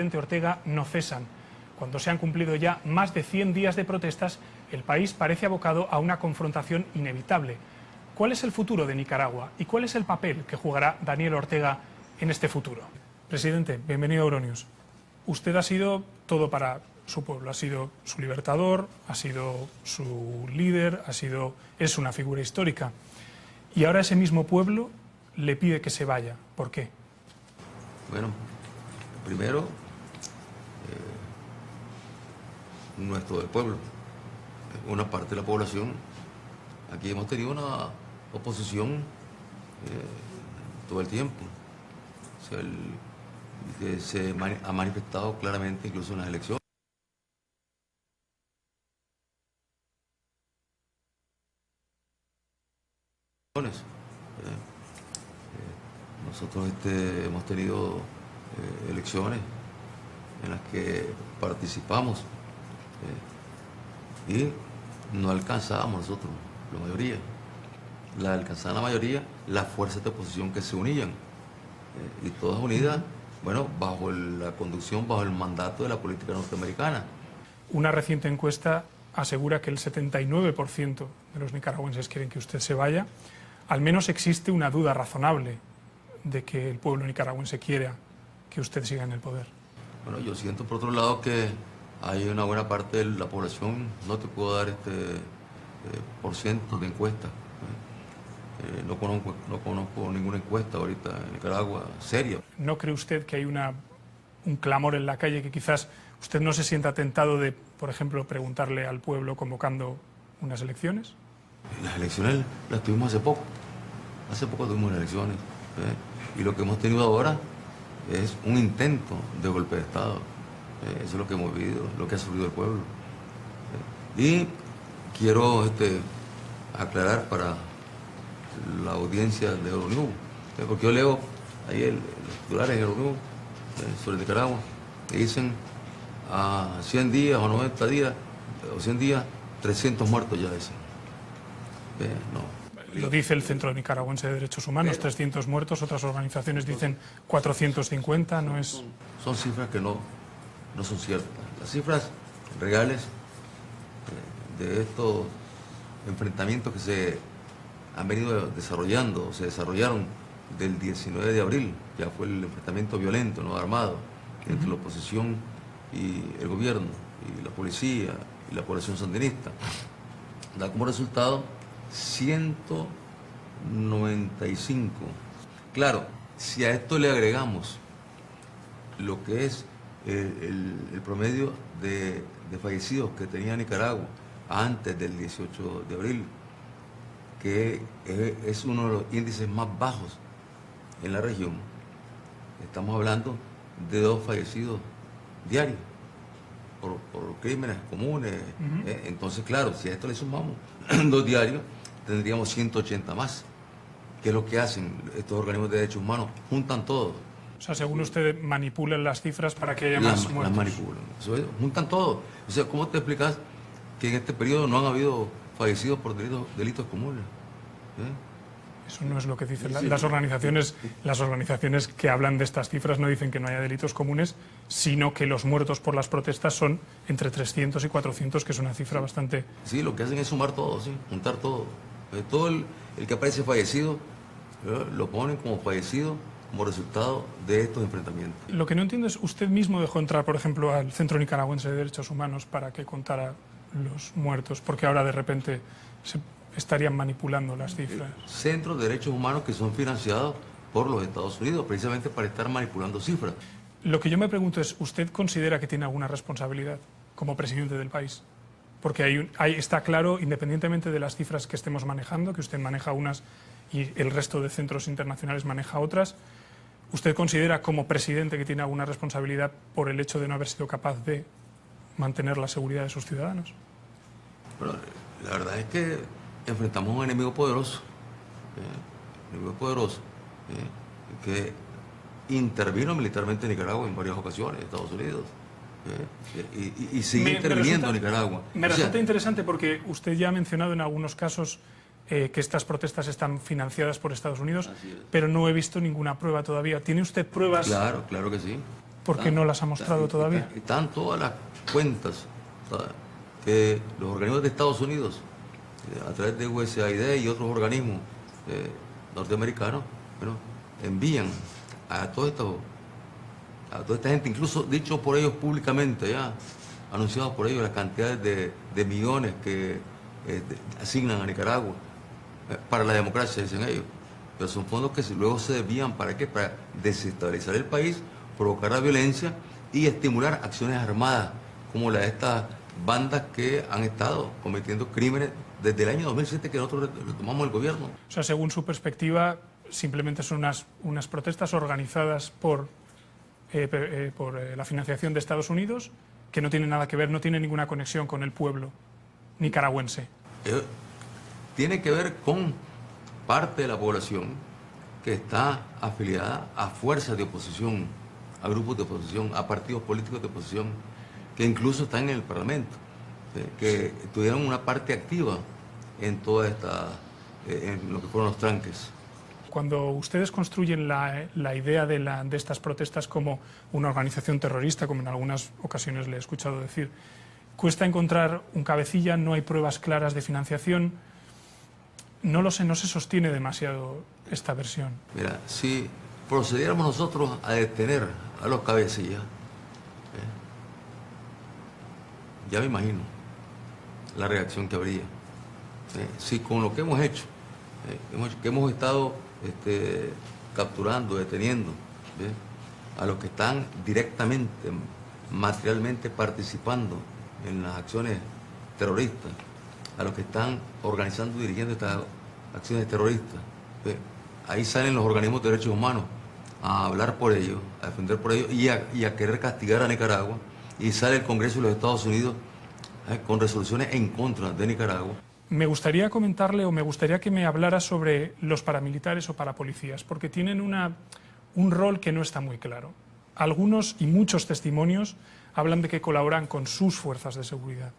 presidente Ortega no cesan. Cuando se han cumplido ya más de 100 días de protestas, el país parece abocado a una confrontación inevitable. ¿Cuál es el futuro de Nicaragua y cuál es el papel que jugará Daniel Ortega en este futuro? Presidente, bienvenido a Euronews. Usted ha sido todo para su pueblo, ha sido su libertador, ha sido su líder, es una figura histórica. Y ahora ese mismo pueblo le pide que se vaya. ¿Por qué? Bueno, primero, no es todo el pueblo, una parte de la población. Aquí hemos tenido una oposición todo el tiempo, o sea, que se ha manifestado claramente incluso en las elecciones. Nosotros hemos tenido elecciones en las que participamos y no alcanzábamos nosotros, la mayoría. La alcanzaba la mayoría las fuerzas de oposición que se unían y todas unidas, bueno, bajo la conducción, bajo el mandato de la política norteamericana. Una reciente encuesta asegura que el 79% de los nicaragüenses quieren que usted se vaya. Al menos existe una duda razonable de que el pueblo nicaragüense quiera que usted siga en el poder. Bueno, yo siento por otro lado que hay una buena parte de la población, no te puedo dar por ciento de encuestas. No conozco ninguna encuesta ahorita en Nicaragua seria. ¿No cree usted que hay un clamor en la calle que quizás usted no se sienta tentado de, por ejemplo, preguntarle al pueblo convocando unas elecciones? Las elecciones las tuvimos hace poco. Hace poco tuvimos las elecciones. Y lo que hemos tenido ahora es un intento de golpe de Estado. Eso es lo que hemos vivido, lo que ha sufrido el pueblo. Y quiero aclarar para la audiencia de Euronews, porque yo leo ahí los titulares en Euronews sobre Nicaragua, que dicen a 100 días o 90 días o 100 días, 300 muertos ya dicen. No. Lo dice el Centro Nicaragüense de Derechos Humanos, 300 muertos, otras organizaciones dicen 450, no es... Son cifras que no son ciertas. Las cifras reales de estos enfrentamientos que se han venido desarrollando, se desarrollaron del 19 de abril, ya fue el enfrentamiento violento, no armado, entre la oposición y el gobierno, y la policía, y la población sandinista. Da como resultado 195. Claro, si a esto le agregamos lo que es el promedio de fallecidos que tenía Nicaragua antes del 18 de abril, que es uno de los índices más bajos en la región, estamos hablando de 2 fallecidos diarios por crímenes comunes. Entonces, claro, si a esto le sumamos 2 diarios, tendríamos 180 más. ¿Qué es lo que hacen estos organismos de derechos humanos? Juntan todo. O sea, según usted, manipulan las cifras para que haya más muertos. Las manipulan. Juntan todo. O sea, ¿cómo te explicas que en este periodo no han habido fallecidos por delitos comunes? Eso no es lo que dicen las organizaciones. Las organizaciones que hablan de estas cifras no dicen que no haya delitos comunes, sino que los muertos por las protestas son entre 300 y 400, que es una cifra bastante... Sí, lo que hacen es sumar todo, ¿sí? Juntar todo. Todo el que aparece fallecido, lo ponen como fallecido como resultado de estos enfrentamientos. Lo que no entiendo es, usted mismo dejó entrar, por ejemplo, al Centro Nicaragüense de Derechos Humanos para que contara los muertos, porque ahora de repente se estarían manipulando las cifras. Centros de derechos humanos que son financiados por los Estados Unidos, precisamente para estar manipulando cifras. Lo que yo me pregunto es, ¿usted considera que tiene alguna responsabilidad como presidente del país? Porque ahí está claro, independientemente de las cifras que estemos manejando, que usted maneja unas y el resto de centros internacionales maneja otras, ¿usted considera como presidente que tiene alguna responsabilidad por el hecho de no haber sido capaz de mantener la seguridad de sus ciudadanos? Bueno, la verdad es que enfrentamos a un enemigo poderoso, que intervino militarmente en Nicaragua en varias ocasiones, Estados Unidos, y sigue interviniendo en Nicaragua. Me resulta interesante porque usted ya ha mencionado en algunos casos que estas protestas están financiadas por Estados Unidos, pero no he visto ninguna prueba todavía. ¿Tiene usted pruebas? Claro, claro que sí. ¿Por qué no las ha mostrado todavía? Están todas las cuentas, ¿sabes?, que los organismos de Estados Unidos, a través de USAID y otros organismos norteamericanos, bueno, envían a toda esta gente, incluso dicho por ellos públicamente, ya anunciados por ellos, las cantidades de millones que asignan a Nicaragua para la democracia, dicen ellos. Pero son fondos que luego se desvían, ¿para qué? Para desestabilizar el país, provocar la violencia y estimular acciones armadas, como la de estas bandas que han estado cometiendo crímenes desde el año 2007 que nosotros retomamos el gobierno. O sea, según su perspectiva, simplemente son unas protestas organizadas por la financiación de Estados Unidos, que no tienen nada que ver, no tienen ninguna conexión con el pueblo nicaragüense. Tiene que ver con parte de la población que está afiliada a fuerzas de oposición, a grupos de oposición, a partidos políticos de oposición, que incluso están en el Parlamento, que tuvieron una parte activa en toda en lo que fueron los tranques. Cuando ustedes construyen la idea de estas protestas como una organización terrorista, como en algunas ocasiones le he escuchado decir, cuesta encontrar un cabecilla, no hay pruebas claras de financiación. No lo sé, no se sostiene demasiado esta versión. Mira, si procediéramos nosotros a detener a los cabecillas, ya me imagino la reacción que habría. Si con lo que hemos hecho, que hemos estado capturando, deteniendo a los que están directamente, materialmente participando en las acciones terroristas, a los que están organizando y dirigiendo estas acciones terroristas, ahí salen los organismos de derechos humanos a hablar por ellos, a defender por ellos y a querer castigar a Nicaragua, y sale el Congreso de los Estados Unidos con resoluciones en contra de Nicaragua. Me gustaría comentarle, o me gustaría que me hablara sobre los paramilitares o parapolicías, porque tienen un rol que no está muy claro. Algunos y muchos testimonios hablan de que colaboran con sus fuerzas de seguridad.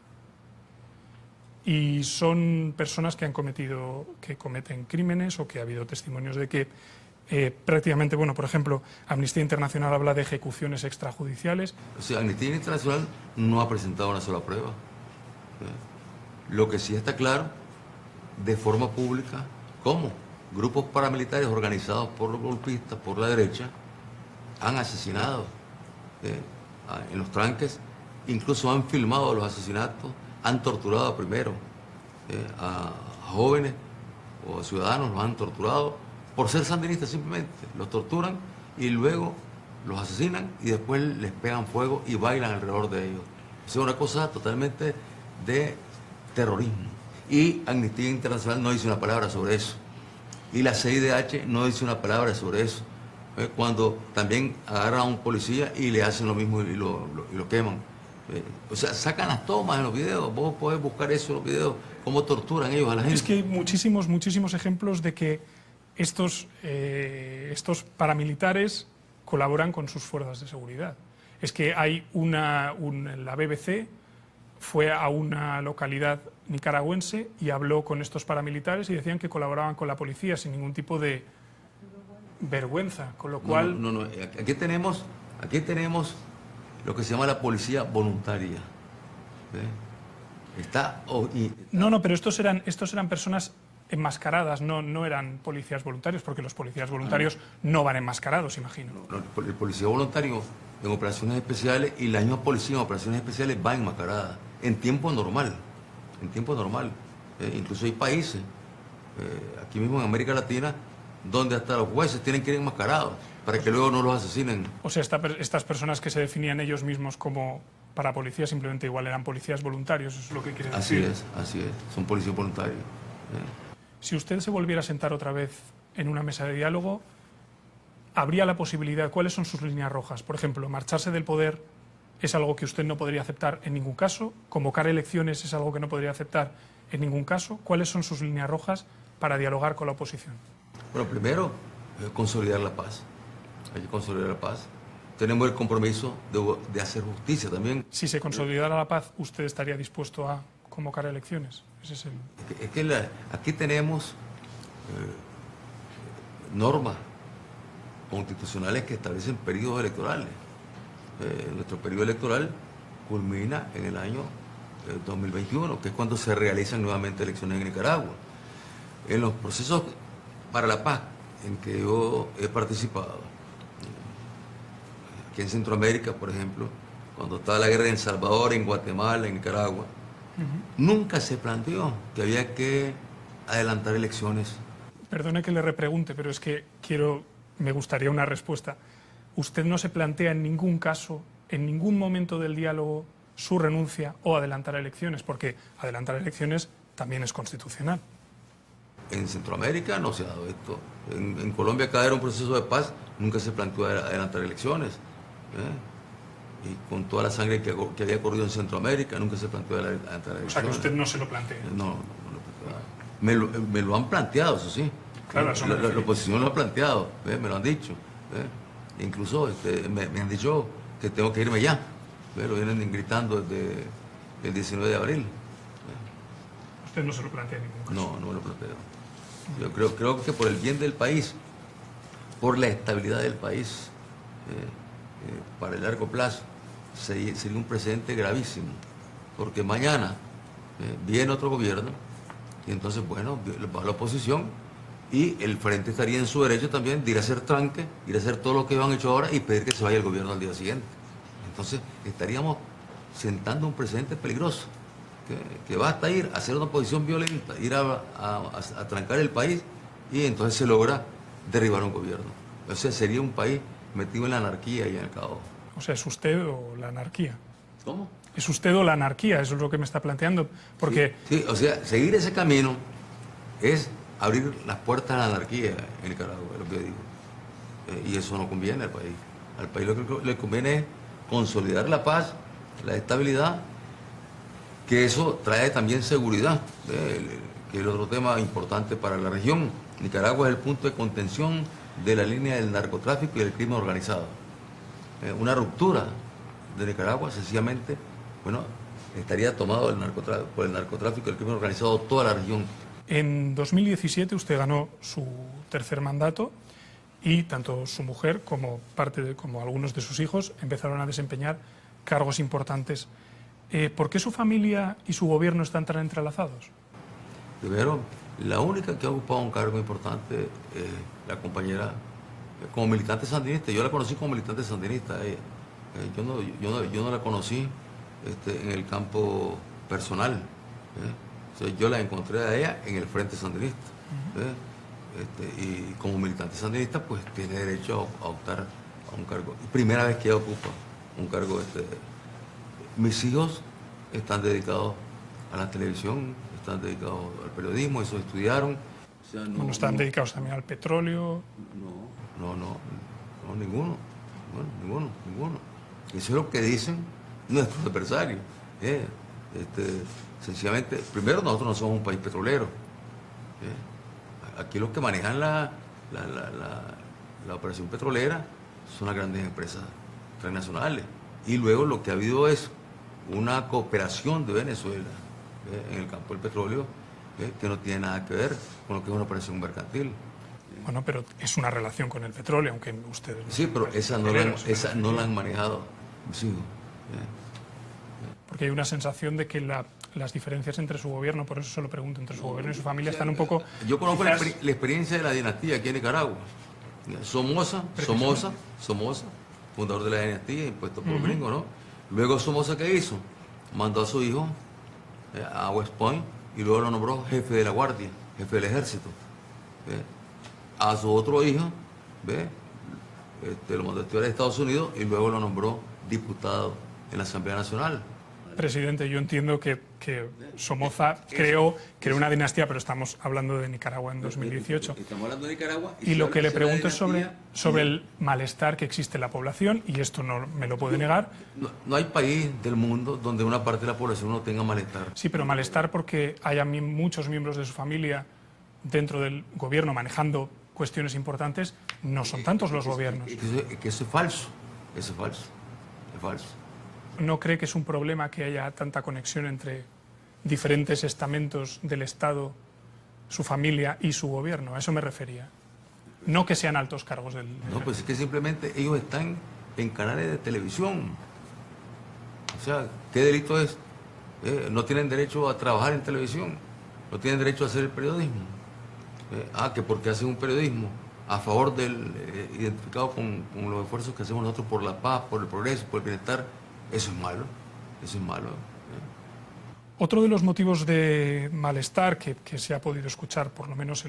Y son personas que cometen crímenes, o que ha habido testimonios de que prácticamente, bueno, por ejemplo, Amnistía Internacional habla de ejecuciones extrajudiciales. O sea, Amnistía Internacional no ha presentado una sola prueba. Lo que sí está claro, de forma pública, cómo grupos paramilitares organizados por los golpistas, por la derecha, han asesinado en los tranques, incluso han filmado los asesinatos, han torturado primero a jóvenes o a ciudadanos, los han torturado por ser sandinistas simplemente, los torturan y luego los asesinan y después les pegan fuego y bailan alrededor de ellos. Es una cosa totalmente de terrorismo. Y Amnistía Internacional no dice una palabra sobre eso. Y la CIDH no dice una palabra sobre eso. Cuando también agarran a un policía y le hacen lo mismo y lo queman. O sea, sacan las tomas en los videos. Vos podés buscar eso en los videos, cómo torturan ellos a la gente. Es que hay muchísimos ejemplos de que estos paramilitares colaboran con sus fuerzas de seguridad. Es que hay la BBC fue a una localidad nicaragüense y habló con estos paramilitares y decían que colaboraban con la policía sin ningún tipo de vergüenza, con lo cual... No. Aquí tenemos lo que se llama la policía voluntaria. Pero estos eran personas enmascaradas, no eran policías voluntarios, porque los policías voluntarios no van enmascarados, imagino. El policía voluntario en operaciones especiales y la misma policía en operaciones especiales va enmascarada, en tiempo normal. Incluso hay países, aquí mismo en América Latina, donde hasta los jueces tienen que ir enmascarados para que luego no los asesinen. O sea, estas personas que se definían ellos mismos como parapolicías simplemente igual eran policías voluntarios, eso es lo que quiere decir. Así es, son policías voluntarios. Si usted se volviera a sentar otra vez en una mesa de diálogo, habría la posibilidad, ¿cuáles son sus líneas rojas? Por ejemplo, marcharse del poder es algo que usted no podría aceptar en ningún caso, convocar elecciones es algo que no podría aceptar en ningún caso. ¿Cuáles son sus líneas rojas para dialogar con la oposición? Bueno, primero, consolidar la paz. Hay que consolidar la paz. Tenemos el compromiso de hacer justicia también. Si se consolidara la paz, ¿usted estaría dispuesto a convocar elecciones? Ese es aquí tenemos normas constitucionales que establecen periodos electorales. nuestro periodo electoral culmina en el año 2021, que es cuando se realizan nuevamente elecciones en Nicaragua. En los procesos para la paz en que yo he participado, aquí en Centroamérica, por ejemplo, cuando estaba la guerra en El Salvador, en Guatemala, en Nicaragua, nunca se planteó que había que adelantar elecciones. Perdone que le repregunte, pero es que me gustaría una respuesta. ¿Usted no se plantea en ningún caso, en ningún momento del diálogo, su renuncia o adelantar elecciones? Porque adelantar elecciones también es constitucional. En Centroamérica no se ha dado esto. En Colombia, cada era un proceso de paz, nunca se planteó adelantar elecciones. Y con toda la sangre que había corrido en Centroamérica, nunca se planteó adelantar elecciones. O sea, que usted no se lo plantea. No lo plantea. Me lo han planteado, eso sí. Claro, eso la oposición lo ha planteado, me lo han dicho. Incluso me han dicho que tengo que irme ya. Lo vienen gritando desde el 19 de abril. Usted no se lo plantea en ningún caso. No me lo planteo. Yo creo que por el bien del país, por la estabilidad del país, para el largo plazo, sería un precedente gravísimo. Porque mañana viene otro gobierno y entonces, bueno, va la oposición y el frente estaría en su derecho también de ir a hacer tranque, ir a hacer todo lo que han hecho ahora y pedir que se vaya el gobierno al día siguiente. Entonces estaríamos sentando un precedente peligroso, que basta ir a hacer una oposición violenta, ir a trancar el país y entonces se logra derribar un gobierno. O sea, sería un país metido en la anarquía y en el caos. O sea, ¿es usted o la anarquía? ¿Cómo? ¿Es usted o la anarquía? Eso es lo que me está planteando. Porque... Sí, o sea, seguir ese camino es abrir las puertas a la anarquía en Nicaragua, es lo que yo digo. Y eso no conviene al país. Al país lo que le conviene es consolidar la paz, la estabilidad, que eso trae también seguridad, que es el otro tema importante para la región. Nicaragua es el punto de contención de la línea del narcotráfico y del crimen organizado. Una ruptura de Nicaragua, sencillamente, bueno, estaría tomado por el narcotráfico y el crimen organizado toda la región. En 2017 usted ganó su tercer mandato y tanto su mujer como algunos de sus hijos empezaron a desempeñar cargos importantes. ¿Por qué su familia y su gobierno están tan entrelazados? Primero, la única que ha ocupado un cargo importante es la compañera como militante sandinista. Yo la conocí como militante sandinista. Yo no la conocí en el campo personal. Entonces, yo la encontré a ella en el Frente Sandinista. Y como militante sandinista, pues tiene derecho a optar a un cargo. Primera vez que ella ocupa un cargo. Mis hijos están dedicados a la televisión, están dedicados al periodismo, eso estudiaron. O sea, bueno, están dedicados también al petróleo. No, ninguno. Bueno, ninguno. Eso es lo que dicen nuestros adversarios. Sencillamente, primero, nosotros no somos un país petrolero. Aquí los que manejan la operación petrolera son las grandes empresas transnacionales. Y luego lo que ha habido es una cooperación de Venezuela en el campo del petróleo que no tiene nada que ver con lo que es una operación mercantil. Bueno, pero es una relación con el petróleo, aunque ustedes... Sí, pero esa no la han manejado mis hijos. Porque hay una sensación de que las diferencias entre su gobierno, por eso se lo pregunto, entre su gobierno y su familia están un poco... Yo conozco la experiencia de la dinastía aquí en Nicaragua. Somoza, fundador de la dinastía, impuesto por los gringos, ¿no? Luego Somoza, ¿qué hizo? Mandó a su hijo a West Point y luego lo nombró jefe de la guardia, jefe del ejército. A su otro hijo, lo mandó a estudiar a Estados Unidos y luego lo nombró diputado en la Asamblea Nacional. Presidente, yo entiendo que Somoza creó una dinastía, pero estamos hablando de Nicaragua en 2018. Estamos hablando de Nicaragua. Y lo que le pregunto es sobre el malestar que existe en la población, y esto no me lo puede negar. No hay país del mundo donde una parte de la población no tenga malestar. Sí, pero malestar porque haya muchos miembros de su familia dentro del gobierno manejando cuestiones importantes, no son tantos los gobiernos. Que eso es falso, es falso. ¿No cree que es un problema que haya tanta conexión entre diferentes estamentos del Estado, su familia y su gobierno? A eso me refería. No que sean altos cargos del... No, pues es que simplemente ellos están en canales de televisión. O sea, ¿qué delito es? No tienen derecho a trabajar en televisión, no tienen derecho a hacer el periodismo. Que porque hacen un periodismo a favor del, identificado con los esfuerzos que hacemos nosotros por la paz, por el progreso, por el bienestar, eso es malo, eso es malo. Otro de los motivos de malestar que se ha podido escuchar, por lo menos,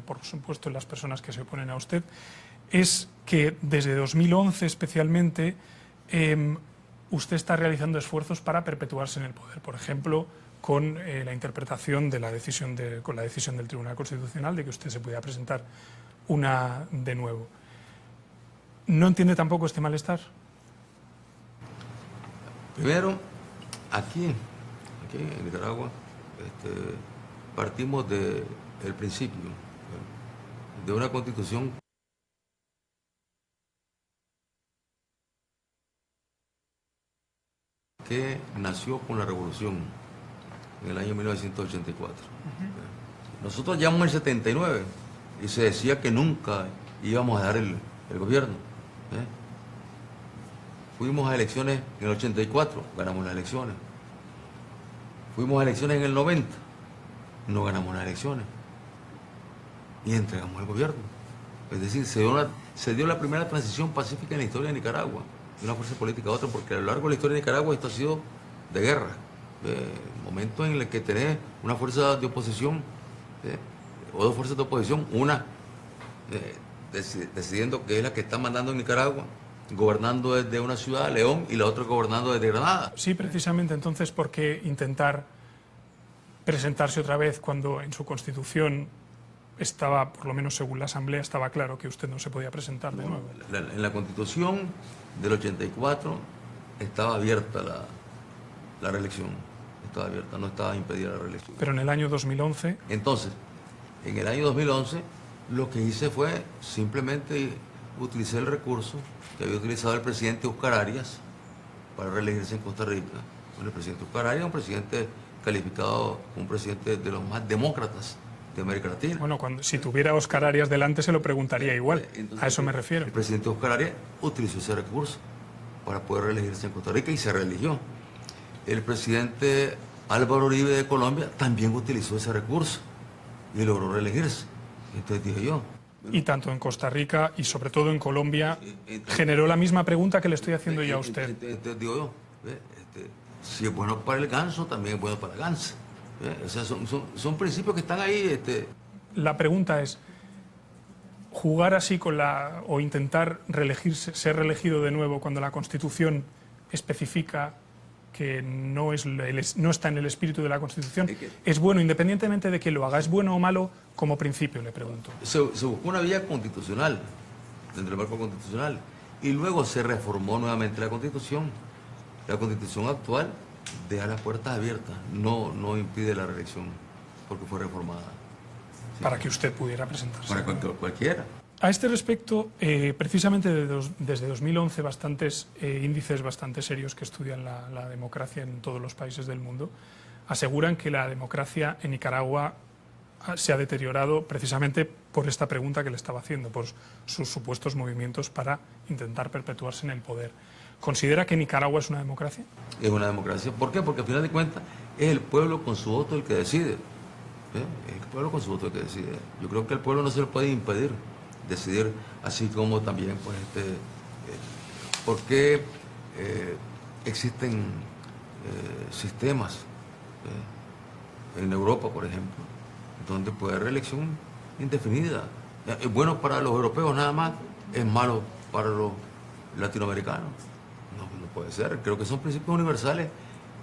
por supuesto, en las personas que se oponen a usted, es que desde 2011 especialmente usted está realizando esfuerzos para perpetuarse en el poder. Por ejemplo, con la interpretación de la decisión con la decisión del Tribunal Constitucional de que usted se pudiera presentar de nuevo. ¿No entiende tampoco este malestar? Primero, aquí en Nicaragua, partimos del principio de una constitución que nació con la revolución en el año 1984. Nosotros llegamos en el 79 y se decía que nunca íbamos a dar el gobierno. Fuimos a elecciones en el 84, ganamos las elecciones. Fuimos a elecciones en el 90, no ganamos las elecciones. Y entregamos el gobierno. Es decir, se dio la primera transición pacífica en la historia de Nicaragua, de una fuerza política a otra, porque a lo largo de la historia de Nicaragua esto ha sido de guerra. Momentos en el que tenés una fuerza de oposición, o dos fuerzas de oposición, una decidiendo que es la que está mandando en Nicaragua, gobernando desde una ciudad, León, y la otra gobernando desde Granada. Sí, precisamente. Entonces, ¿por qué intentar presentarse otra vez cuando en su Constitución estaba, por lo menos según la Asamblea, estaba claro que usted no se podía presentar de nuevo? En la Constitución del 84 estaba abierta la reelección, estaba abierta, no estaba impedida la reelección. Pero en el año 2011... Entonces, en el año 2011, lo que hice fue simplemente utilicé el recurso que había utilizado el presidente Óscar Arias para reelegirse en Costa Rica. Bueno, el presidente Óscar Arias es un presidente calificado como un presidente de los más demócratas de América Latina. Bueno, si tuviera a Óscar Arias delante se lo preguntaría igual. Entonces, a eso me refiero. El presidente Óscar Arias utilizó ese recurso para poder reelegirse en Costa Rica y se reeligió. El presidente Álvaro Uribe de Colombia también utilizó ese recurso y logró reelegirse. Entonces dije yo... Y tanto en Costa Rica y sobre todo en Colombia generó la misma pregunta que le estoy haciendo yo a usted. Entonces digo yo, si es bueno para el ganso, también es bueno para la gansa. O sea, son principios que están ahí. La pregunta es, jugar así o intentar ser reelegido de nuevo cuando la Constitución especifica que no está en el espíritu de la Constitución, ¿es bueno independientemente de que lo haga? ¿Es bueno o malo como principio, le pregunto? Se buscó una vía constitucional, dentro del marco constitucional, y luego se reformó nuevamente la Constitución. La Constitución actual deja las puertas abiertas, no impide la reelección, porque fue reformada. Sí. Para que usted pudiera presentarse. Para cualquiera. A este respecto, precisamente desde 2011, bastantes índices bastante serios que estudian la democracia en todos los países del mundo aseguran que la democracia en Nicaragua se ha deteriorado precisamente por esta pregunta que le estaba haciendo, por sus supuestos movimientos para intentar perpetuarse en el poder. ¿Considera que Nicaragua es una democracia? Es una democracia. ¿Por qué? Porque al final de cuentas es el pueblo con su voto el que decide. Es el pueblo con su voto el que decide. Yo creo que al pueblo no se le puede impedir decidir, así como también pues por qué existen sistemas en Europa, por ejemplo, donde puede haber reelección indefinida. Es bueno para los europeos nada más, es malo para los latinoamericanos. No puede ser. Creo que son principios universales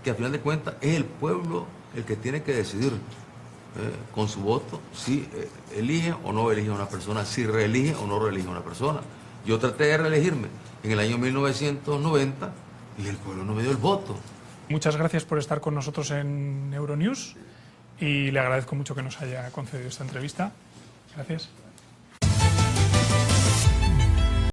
que al final de cuentas es el pueblo el que tiene que decidir con su voto si elige o no elige a una persona, si reelige o no reelige a una persona. Yo traté de reelegirme en el año 1990 y el pueblo no me dio el voto. Muchas gracias por estar con nosotros en Euronews y le agradezco mucho que nos haya concedido esta entrevista. Gracias.